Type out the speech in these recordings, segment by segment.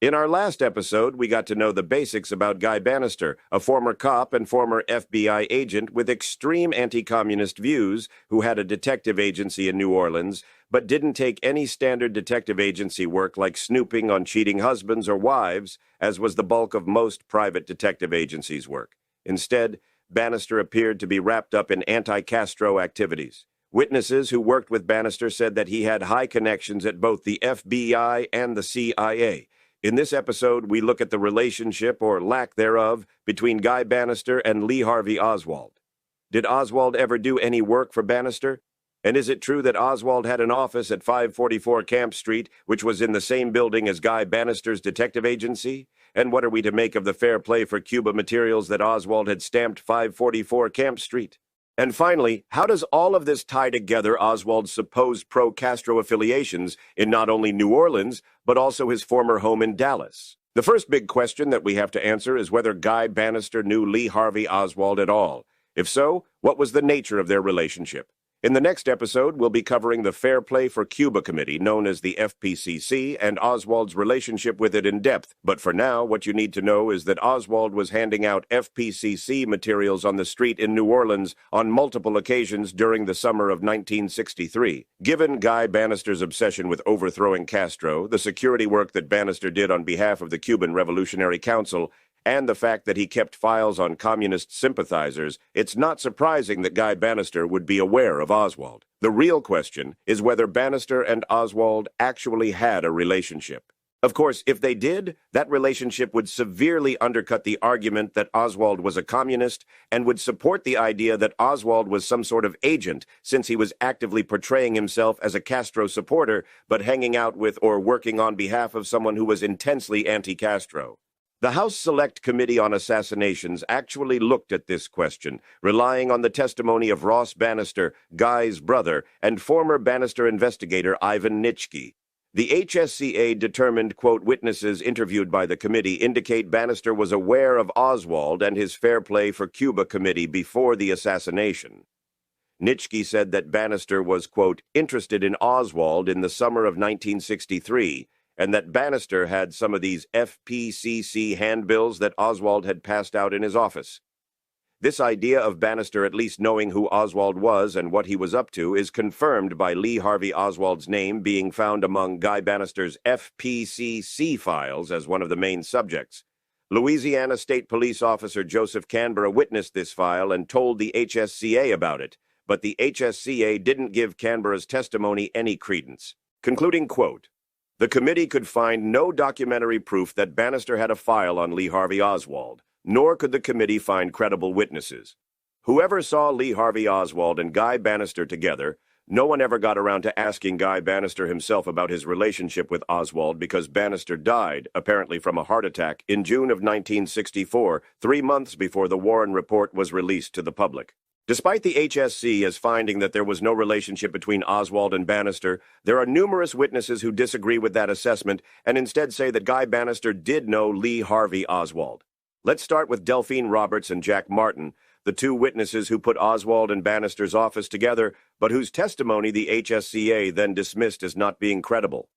In our last episode, we got to know the basics about Guy Bannister, a former cop and former FBI agent with extreme anti-communist views who had a detective agency in New Orleans, but didn't take any standard detective agency work like snooping on cheating husbands or wives, as was the bulk of most private detective agencies' work. Instead, Bannister appeared to be wrapped up in anti-Castro activities. Witnesses who worked with Bannister said that he had high connections at both the FBI and the CIA. In this episode, we look at the relationship, or lack thereof, between Guy Bannister and Lee Harvey Oswald. Did Oswald ever do any work for Bannister? And is it true that Oswald had an office at 544 Camp Street, which was in the same building as Guy Bannister's detective agency? And what are we to make of the fair play for Cuba materials that Oswald had stamped 544 Camp Street? And finally, how does all of this tie together Oswald's supposed pro-Castro affiliations in not only New Orleans, but also his former home in Dallas? The first big question that we have to answer is whether Guy Bannister knew Lee Harvey Oswald at all. If so, what was the nature of their relationship? In the next episode, we'll be covering the Fair Play for Cuba Committee, known as the FPCC, and Oswald's relationship with it in depth. But for now, what you need to know is that Oswald was handing out FPCC materials on the street in New Orleans on multiple occasions during the summer of 1963. Given Guy Bannister's obsession with overthrowing Castro, the security work that Bannister did on behalf of the Cuban Revolutionary Council, and the fact that he kept files on communist sympathizers, it's not surprising that Guy Bannister would be aware of Oswald. The real question is whether Bannister and Oswald actually had a relationship. Of course, if they did, that relationship would severely undercut the argument that Oswald was a communist and would support the idea that Oswald was some sort of agent, since he was actively portraying himself as a Castro supporter, but hanging out with or working on behalf of someone who was intensely anti-Castro. The House Select Committee on Assassinations actually looked at this question, relying on the testimony of Ross Bannister, Guy's brother, and former Bannister investigator Ivan Nitschke. The HSCA determined, quote, witnesses interviewed by the committee indicate Bannister was aware of Oswald and his Fair Play for Cuba committee before the assassination. Nitschke said that Bannister was, quote, interested in Oswald in the summer of 1963, and that Bannister had some of these FPCC handbills that Oswald had passed out in his office. This idea of Bannister at least knowing who Oswald was and what he was up to is confirmed by Lee Harvey Oswald's name being found among Guy Bannister's FPCC files as one of the main subjects. Louisiana State Police Officer Joseph Canberra witnessed this file and told the HSCA about it, but the HSCA didn't give Canberra's testimony any credence. Concluding quote, the committee could find no documentary proof that Bannister had a file on Lee Harvey Oswald, nor could the committee find credible witnesses. Whoever saw Lee Harvey Oswald and Guy Bannister together, no one ever got around to asking Guy Bannister himself about his relationship with Oswald because Bannister died, apparently from a heart attack, in June of 1964, 3 months before the Warren Report was released to the public. Despite the HSC as finding that there was no relationship between Oswald and Bannister, there are numerous witnesses who disagree with that assessment and instead say that Guy Bannister did know Lee Harvey Oswald. Let's start with Delphine Roberts and Jack Martin, the two witnesses who put Oswald and Bannister's office together, but whose testimony the HSCA then dismissed as not being credible.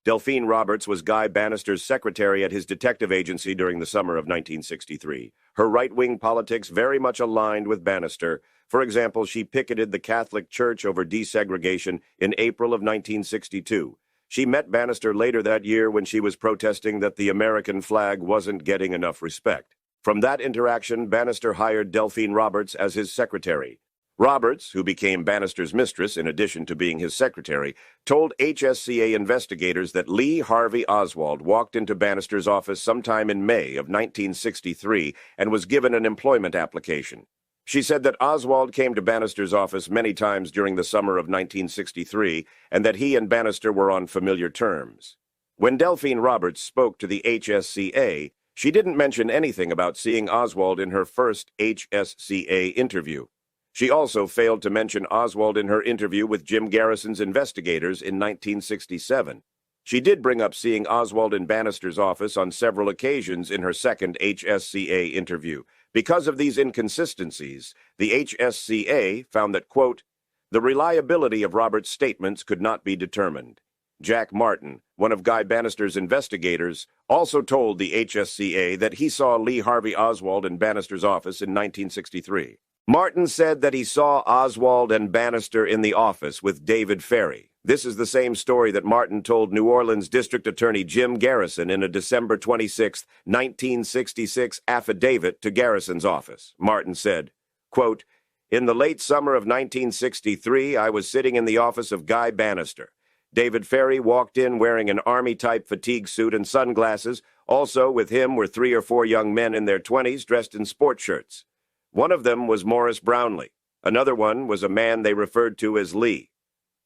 Delphine Roberts was Guy Bannister's secretary at his detective agency during the summer of 1963. Her right-wing politics very much aligned with Bannister. For example, she picketed the Catholic Church over desegregation in April of 1962. She met Bannister later that year when she was protesting that the American flag wasn't getting enough respect. From that interaction, Bannister hired Delphine Roberts as his secretary. Roberts, who became Bannister's mistress in addition to being his secretary, told HSCA investigators that Lee Harvey Oswald walked into Bannister's office sometime in May of 1963 and was given an employment application. She said that Oswald came to Bannister's office many times during the summer of 1963 and that he and Bannister were on familiar terms. When Delphine Roberts spoke to the HSCA, she didn't mention anything about seeing Oswald in her first HSCA interview. She also failed to mention Oswald in her interview with Jim Garrison's investigators in 1967. She did bring up seeing Oswald in Bannister's office on several occasions in her second HSCA interview. Because of these inconsistencies, the HSCA found that, quote, the reliability of Roberts' statements could not be determined. Jack Martin, one of Guy Bannister's investigators, also told the HSCA that he saw Lee Harvey Oswald in Bannister's office in 1963. Martin said that he saw Oswald and Bannister in the office with David Ferry. This is the same story that Martin told New Orleans District Attorney Jim Garrison in a December 26, 1966 affidavit to Garrison's office. Martin said, quote, "In the late summer of 1963, I was sitting in the office of Guy Bannister. David Ferry walked in wearing an Army-type fatigue suit and sunglasses. Also with him were 3 or 4 young men in their 20s dressed in sport shirts. One of them was Morris Brownlee. Another one was a man they referred to as Lee.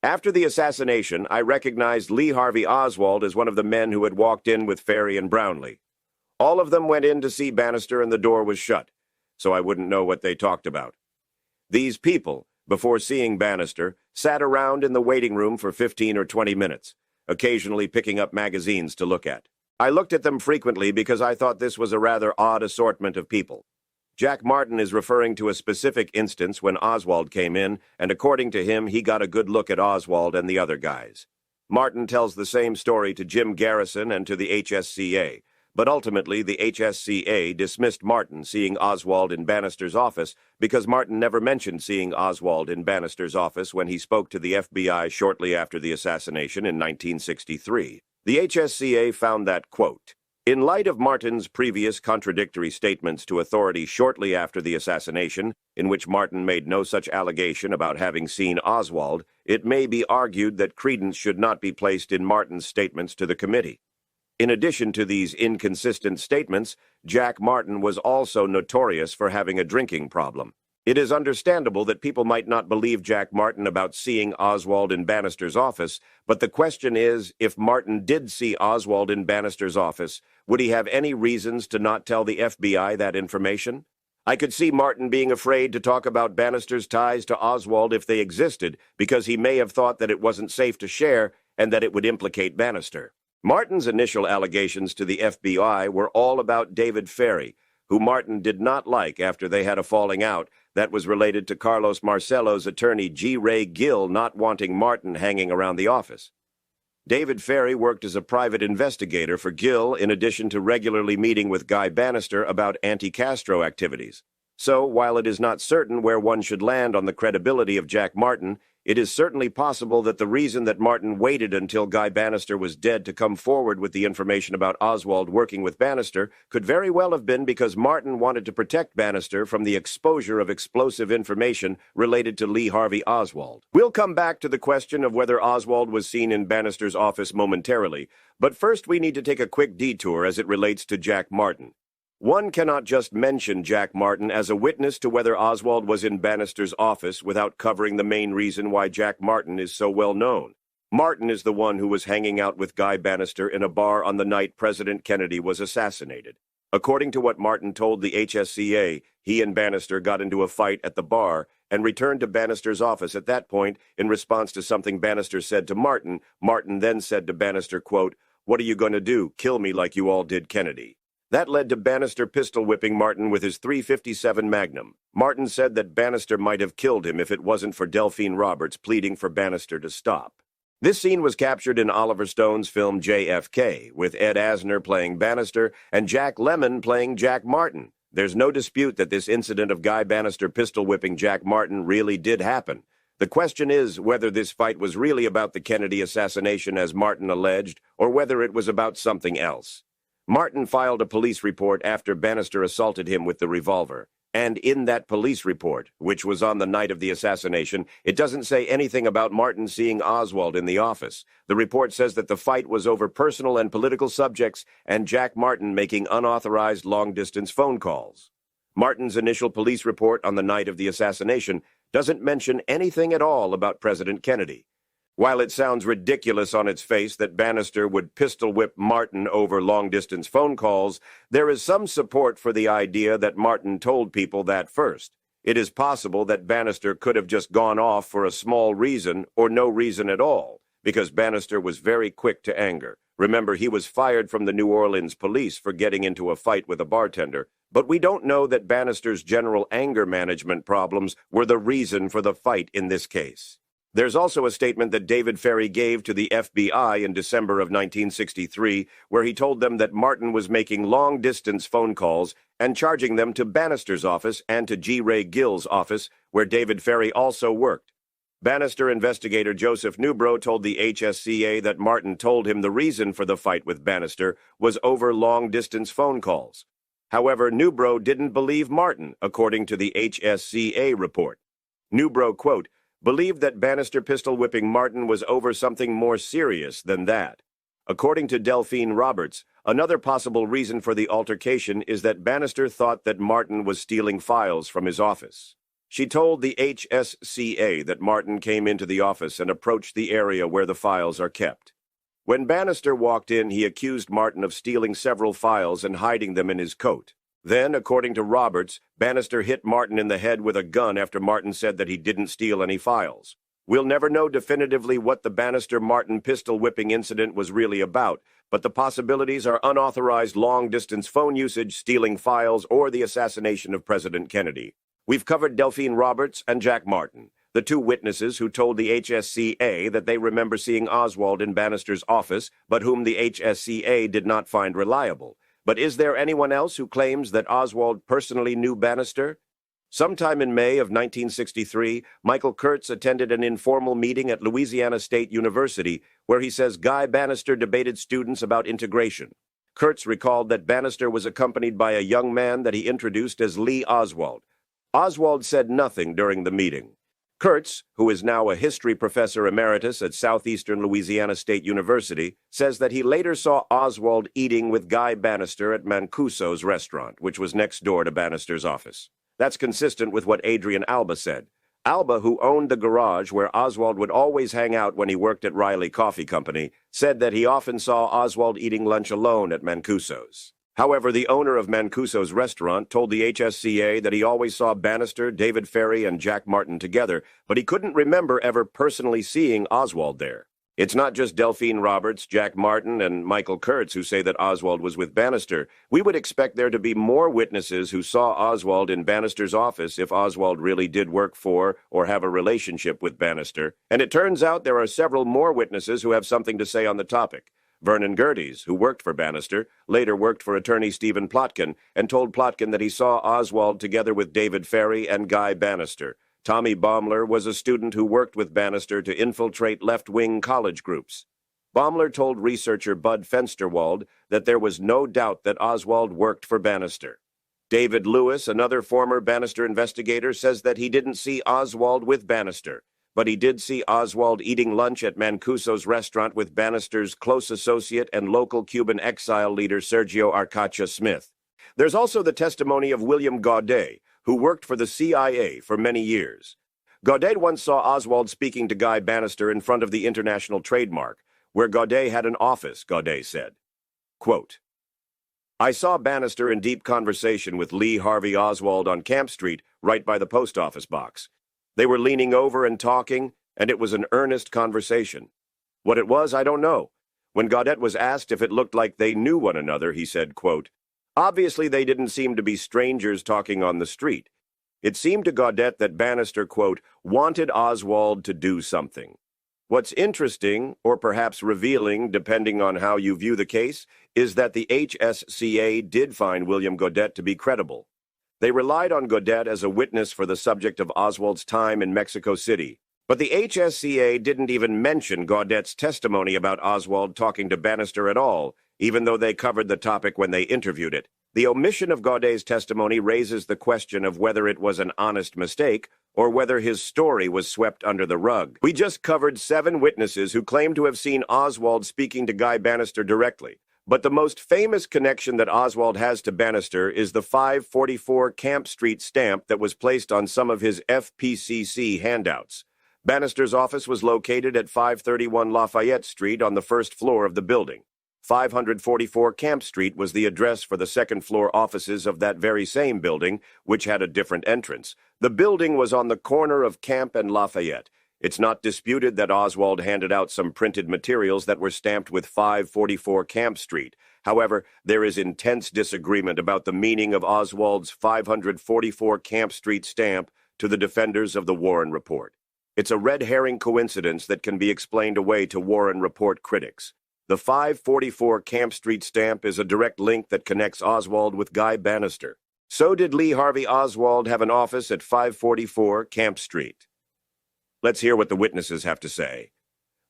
After the assassination, I recognized Lee Harvey Oswald as one of the men who had walked in with Ferry and Brownlee. All of them went in to see Bannister and the door was shut, so I wouldn't know what they talked about. These people, before seeing Bannister, sat around in the waiting room for 15 or 20 minutes, occasionally picking up magazines to look at. I looked at them frequently because I thought this was a rather odd assortment of people." Jack Martin is referring to a specific instance when Oswald came in, and according to him, he got a good look at Oswald and the other guys. Martin tells the same story to Jim Garrison and to the HSCA, but ultimately the HSCA dismissed Martin seeing Oswald in Bannister's office because Martin never mentioned seeing Oswald in Bannister's office when he spoke to the FBI shortly after the assassination in 1963. The HSCA found that, quote, "In light of Martin's previous contradictory statements to authorities shortly after the assassination, in which Martin made no such allegation about having seen Oswald, it may be argued that credence should not be placed in Martin's statements to the committee. In addition to these inconsistent statements, Jack Martin was also notorious for having a drinking problem. It is understandable that people might not believe Jack Martin about seeing Oswald in Bannister's office, but the question is, if Martin did see Oswald in Bannister's office, would he have any reasons to not tell the FBI that information? I could see Martin being afraid to talk about Bannister's ties to Oswald if they existed, because he may have thought that it wasn't safe to share and that it would implicate Bannister. Martin's initial allegations to the FBI were all about David Ferry, who Martin did not like after they had a falling out that was related to Carlos Marcello's attorney G. Ray Gill not wanting Martin hanging around the office. David Ferry worked as a private investigator for Gill in addition to regularly meeting with Guy Bannister about anti-Castro activities. So, while it is not certain where one should land on the credibility of Jack Martin, it is certainly possible that the reason that Martin waited until Guy Bannister was dead to come forward with the information about Oswald working with Bannister could very well have been because Martin wanted to protect Bannister from the exposure of explosive information related to Lee Harvey Oswald. We'll come back to the question of whether Oswald was seen in Bannister's office momentarily, but first we need to take a quick detour as it relates to Jack Martin. One cannot just mention Jack Martin as a witness to whether Oswald was in Bannister's office without covering the main reason why Jack Martin is so well known. Martin is the one who was hanging out with Guy Bannister in a bar on the night President Kennedy was assassinated. According to what Martin told the HSCA, he and Bannister got into a fight at the bar and returned to Bannister's office at that point in response to something Bannister said to Martin. Martin then said to Bannister, quote, "What are you going to do, kill me like you all did Kennedy?" That led to Bannister pistol-whipping Martin with his .357 Magnum. Martin said that Bannister might have killed him if it wasn't for Delphine Roberts pleading for Bannister to stop. This scene was captured in Oliver Stone's film JFK, with Ed Asner playing Bannister and Jack Lemmon playing Jack Martin. There's no dispute that this incident of Guy Bannister pistol-whipping Jack Martin really did happen. The question is whether this fight was really about the Kennedy assassination as Martin alleged, or whether it was about something else. Martin filed a police report after Bannister assaulted him with the revolver. And in that police report, which was on the night of the assassination, it doesn't say anything about Martin seeing Oswald in the office. The report says that the fight was over personal and political subjects and Jack Martin making unauthorized long-distance phone calls. Martin's initial police report on the night of the assassination doesn't mention anything at all about President Kennedy. While it sounds ridiculous on its face that Bannister would pistol-whip Martin over long-distance phone calls, there is some support for the idea that Martin told people that first. It is possible that Bannister could have just gone off for a small reason or no reason at all, because Bannister was very quick to anger. Remember, he was fired from the New Orleans police for getting into a fight with a bartender, but we don't know that Bannister's general anger management problems were the reason for the fight in this case. There's also a statement that David Ferry gave to the FBI in December of 1963, where he told them that Martin was making long-distance phone calls and charging them to Bannister's office and to G. Ray Gill's office, where David Ferry also worked. Bannister investigator Joseph Newbrough told the HSCA that Martin told him the reason for the fight with Bannister was over long-distance phone calls. However, Newbrough didn't believe Martin, according to the HSCA report. Newbrough, quote, believed that Bannister pistol-whipping Martin was over something more serious than that. According to Delphine Roberts, another possible reason for the altercation is that Bannister thought that Martin was stealing files from his office. She told the HSCA that Martin came into the office and approached the area where the files are kept. When Bannister walked in, he accused Martin of stealing several files and hiding them in his coat. Then, according to Roberts, Bannister hit Martin in the head with a gun after Martin said that he didn't steal any files. We'll never know definitively what the Bannister-Martin pistol-whipping incident was really about, but the possibilities are unauthorized long-distance phone usage, stealing files, or the assassination of President Kennedy. We've covered Delphine Roberts and Jack Martin, the two witnesses who told the HSCA that they remember seeing Oswald in Bannister's office, but whom the HSCA did not find reliable. But is there anyone else who claims that Oswald personally knew Bannister? Sometime in May of 1963, Michael Kurtz attended an informal meeting at Louisiana State University where he says Guy Bannister debated students about integration. Kurtz recalled that Bannister was accompanied by a young man that he introduced as Lee Oswald. Oswald said nothing during the meeting. Kurtz, who is now a history professor emeritus at Southeastern Louisiana State University, says that he later saw Oswald eating with Guy Bannister at Mancuso's restaurant, which was next door to Bannister's office. That's consistent with what Adrian Alba said. Alba, who owned the garage where Oswald would always hang out when he worked at Riley Coffee Company, said that he often saw Oswald eating lunch alone at Mancuso's. However, the owner of Mancuso's restaurant told the HSCA that he always saw Bannister, David Ferry, and Jack Martin together, but he couldn't remember ever personally seeing Oswald there. It's not just Delphine Roberts, Jack Martin, and Michael Kurtz who say that Oswald was with Bannister. We would expect there to be more witnesses who saw Oswald in Bannister's office if Oswald really did work for or have a relationship with Bannister. And it turns out there are several more witnesses who have something to say on the topic. Vernon Gerdes, who worked for Bannister, later worked for attorney Stephen Plotkin and told Plotkin that he saw Oswald together with David Ferry and Guy Bannister. Tommy Baumler was a student who worked with Bannister to infiltrate left-wing college groups. Baumler told researcher Bud Fensterwald that there was no doubt that Oswald worked for Bannister. David Lewis, another former Bannister investigator, says that he didn't see Oswald with Bannister, but he did see Oswald eating lunch at Mancuso's restaurant with Bannister's close associate and local Cuban exile leader Sergio Arcacha Smith. There's also the testimony of William Gaudet, who worked for the CIA for many years. Gaudet once saw Oswald speaking to Guy Bannister in front of the International Trademark, where Gaudet had an office, Gaudet said. Quote, I saw Bannister in deep conversation with Lee Harvey Oswald on Camp Street, right by the post office box. They were leaning over and talking, and it was an earnest conversation. What it was, I don't know. When Gaudet was asked if it looked like they knew one another, he said, quote, obviously they didn't seem to be strangers talking on the street. It seemed to Gaudet that Bannister, quote, wanted Oswald to do something. What's interesting, or perhaps revealing, depending on how you view the case, is that the HSCA did find William Gaudet to be credible. They relied on Gaudet as a witness for the subject of Oswald's time in Mexico City. But the HSCA didn't even mention Gaudet's testimony about Oswald talking to Bannister at all, even though they covered the topic when they interviewed it. The omission of Gaudet's testimony raises the question of whether it was an honest mistake or whether his story was swept under the rug. We just covered 7 witnesses who claim to have seen Oswald speaking to Guy Bannister directly. But the most famous connection that Oswald has to Bannister is the 544 Camp Street stamp that was placed on some of his FPCC handouts. Bannister's office was located at 531 Lafayette Street on the first floor of the building. 544 Camp Street was the address for the second-floor offices of that very same building, which had a different entrance. The building was on the corner of Camp and Lafayette. It's not disputed that Oswald handed out some printed materials that were stamped with 544 Camp Street. However, there is intense disagreement about the meaning of Oswald's 544 Camp Street stamp to the defenders of the Warren Report. It's a red herring coincidence that can be explained away to Warren Report critics. The 544 Camp Street stamp is a direct link that connects Oswald with Guy Bannister. So did Lee Harvey Oswald have an office at 544 Camp Street? Let's hear what the witnesses have to say.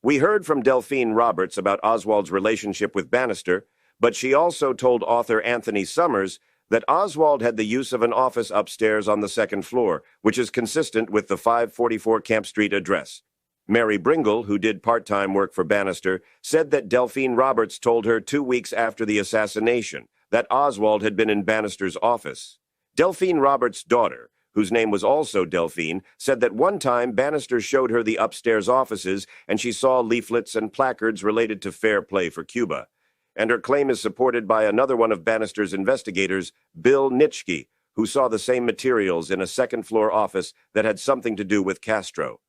We heard from Delphine Roberts about Oswald's relationship with Bannister, but she also told author Anthony Summers that Oswald had the use of an office upstairs on the second floor, which is consistent with the 544 Camp Street address. Mary Bringle, who did part-time work for Bannister, said that Delphine Roberts told her 2 weeks after the assassination that Oswald had been in Bannister's office. Delphine Roberts' daughter, whose name was also Delphine, said that one time Bannister showed her the upstairs offices and she saw leaflets and placards related to fair play for Cuba. And her claim is supported by another one of Bannister's investigators, Bill Nitschke, who saw the same materials in a second-floor office that had something to do with Castro.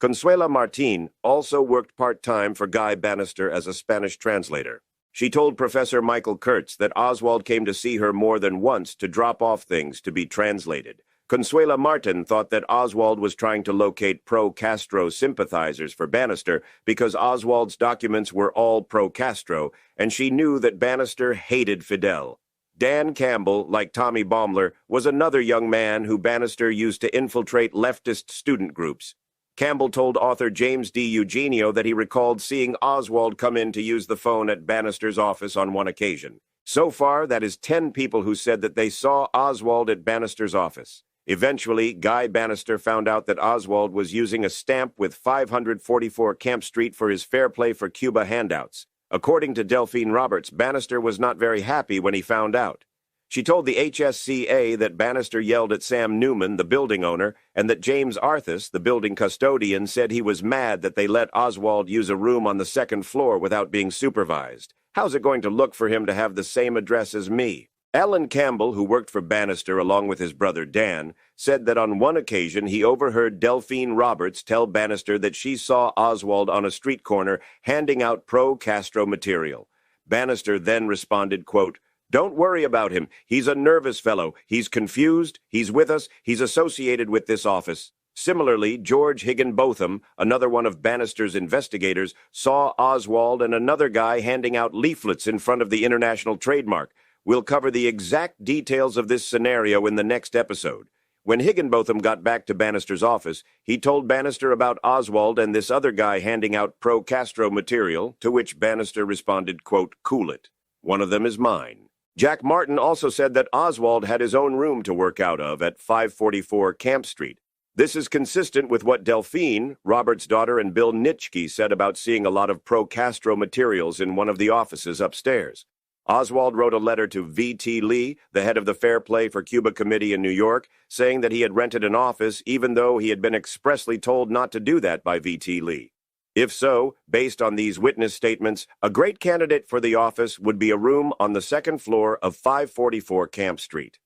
Consuela Martin also worked part-time for Guy Bannister as a Spanish translator. She told Professor Michael Kurtz that Oswald came to see her more than once to drop off things to be translated. Consuela Martin thought that Oswald was trying to locate pro-Castro sympathizers for Bannister because Oswald's documents were all pro-Castro, and she knew that Bannister hated Fidel. Dan Campbell, like Tommy Baumler, was another young man who Bannister used to infiltrate leftist student groups. Campbell told author James D. Eugenio that he recalled seeing Oswald come in to use the phone at Bannister's office on one occasion. So far, that is 10 people who said that they saw Oswald at Bannister's office. Eventually, Guy Bannister found out that Oswald was using a stamp with 544 Camp Street for his Fair Play for Cuba handouts. According to Delphine Roberts, Bannister was not very happy when he found out. She told the HSCA that Bannister yelled at Sam Newman, the building owner, and that James Arthus, the building custodian, said he was mad that they let Oswald use a room on the second floor without being supervised. How's it going to look for him to have the same address as me? Alan Campbell, who worked for Bannister along with his brother Dan, said that on one occasion he overheard Delphine Roberts tell Bannister that she saw Oswald on a street corner handing out pro-Castro material. Bannister then responded, quote, "Don't worry about him. He's a nervous fellow. He's confused. He's with us. He's associated with this office." Similarly, George Higginbotham, another one of Bannister's investigators, saw Oswald and another guy handing out leaflets in front of the International Trademark. We'll cover the exact details of this scenario in the next episode. When Higginbotham got back to Bannister's office, he told Bannister about Oswald and this other guy handing out pro-Castro material, to which Bannister responded, quote, "Cool it. One of them is mine." Jack Martin also said that Oswald had his own room to work out of at 544 Camp Street. This is consistent with what Delphine, Robert's daughter, and Bill Nitschke said about seeing a lot of pro-Castro materials in one of the offices upstairs. Oswald wrote a letter to V.T. Lee, the head of the Fair Play for Cuba Committee in New York, saying that he had rented an office even though he had been expressly told not to do that by V.T. Lee. If so, based on these witness statements, a great candidate for the office would be a room on the second floor of 544 Camp Street.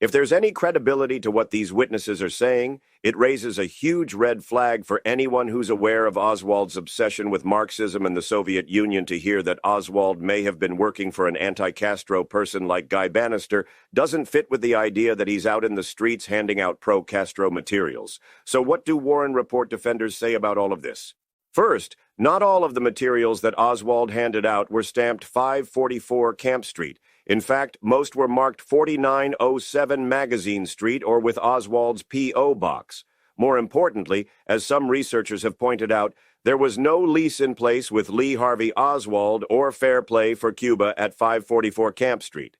If there's any credibility to what these witnesses are saying, it raises a huge red flag for anyone who's aware of Oswald's obsession with Marxism and the Soviet Union to hear that Oswald may have been working for an anti-Castro person like Guy Bannister doesn't fit with the idea that he's out in the streets handing out pro-Castro materials. So what do Warren Report defenders say about all of this? First, not all of the materials that Oswald handed out were stamped 544 Camp Street. In fact, most were marked 4907 Magazine Street or with Oswald's P.O. box. More importantly, as some researchers have pointed out, there was no lease in place with Lee Harvey Oswald or Fair Play for Cuba at 544 Camp Street.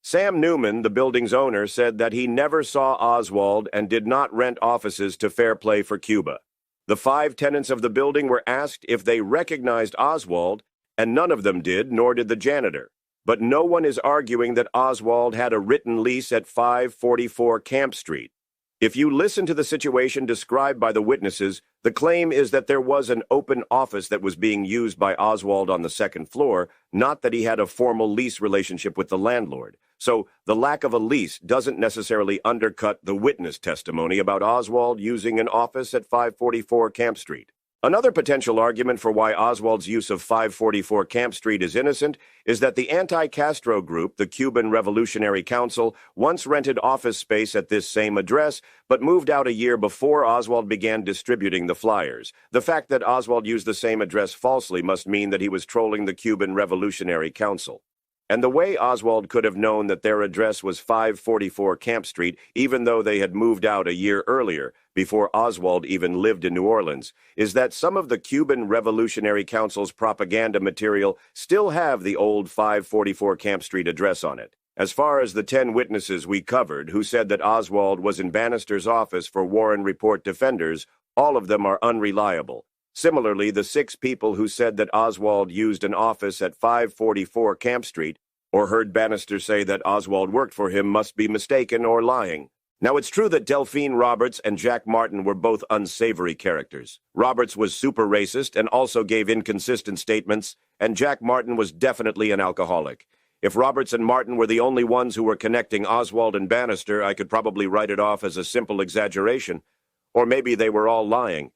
Sam Newman, the building's owner, said that he never saw Oswald and did not rent offices to Fair Play for Cuba. The 5 tenants of the building were asked if they recognized Oswald, and none of them did, nor did the janitor. But no one is arguing that Oswald had a written lease at 544 Camp Street. If you listen to the situation described by the witnesses, the claim is that there was an open office that was being used by Oswald on the second floor, not that he had a formal lease relationship with the landlord. So the lack of a lease doesn't necessarily undercut the witness testimony about Oswald using an office at 544 Camp Street. Another potential argument for why Oswald's use of 544 Camp Street is innocent is that the anti-Castro group, the Cuban Revolutionary Council, once rented office space at this same address, but moved out a year before Oswald began distributing the flyers. The fact that Oswald used the same address falsely must mean that he was trolling the Cuban Revolutionary Council. And the way Oswald could have known that their address was 544 Camp Street, even though they had moved out a year earlier, before Oswald even lived in New Orleans, is that some of the Cuban Revolutionary Council's propaganda material still have the old 544 Camp Street address on it. As far as the 10 witnesses we covered who said that Oswald was in Bannister's office for Warren Report defenders, all of them are unreliable. Similarly, the 6 people who said that Oswald used an office at 544 Camp Street or heard Bannister say that Oswald worked for him must be mistaken or lying. Now, it's true that Delphine Roberts and Jack Martin were both unsavory characters. Roberts was super racist and also gave inconsistent statements, and Jack Martin was definitely an alcoholic. If Roberts and Martin were the only ones who were connecting Oswald and Bannister, I could probably write it off as a simple exaggeration. Or maybe they were all lying.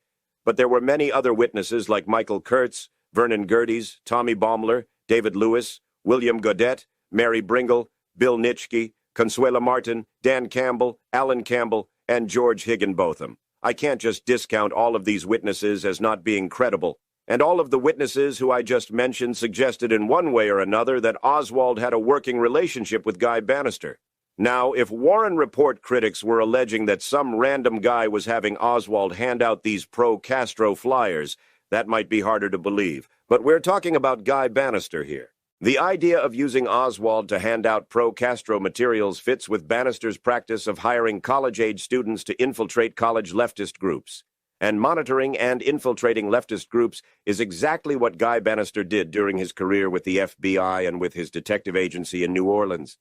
But there were many other witnesses like Michael Kurtz, Vernon Gerdes, Tommy Baumler, David Lewis, William Godet, Mary Bringle, Bill Nitschke, Consuela Martin, Dan Campbell, Alan Campbell, and George Higginbotham. I can't just discount all of these witnesses as not being credible. And all of the witnesses who I just mentioned suggested in one way or another that Oswald had a working relationship with Guy Bannister. Now, if Warren Report critics were alleging that some random guy was having Oswald hand out these pro-Castro flyers, that might be harder to believe. But we're talking about Guy Bannister here. The idea of using Oswald to hand out pro-Castro materials fits with Bannister's practice of hiring college-age students to infiltrate college leftist groups. And monitoring and infiltrating leftist groups is exactly what Guy Bannister did during his career with the FBI and with his detective agency in New Orleans.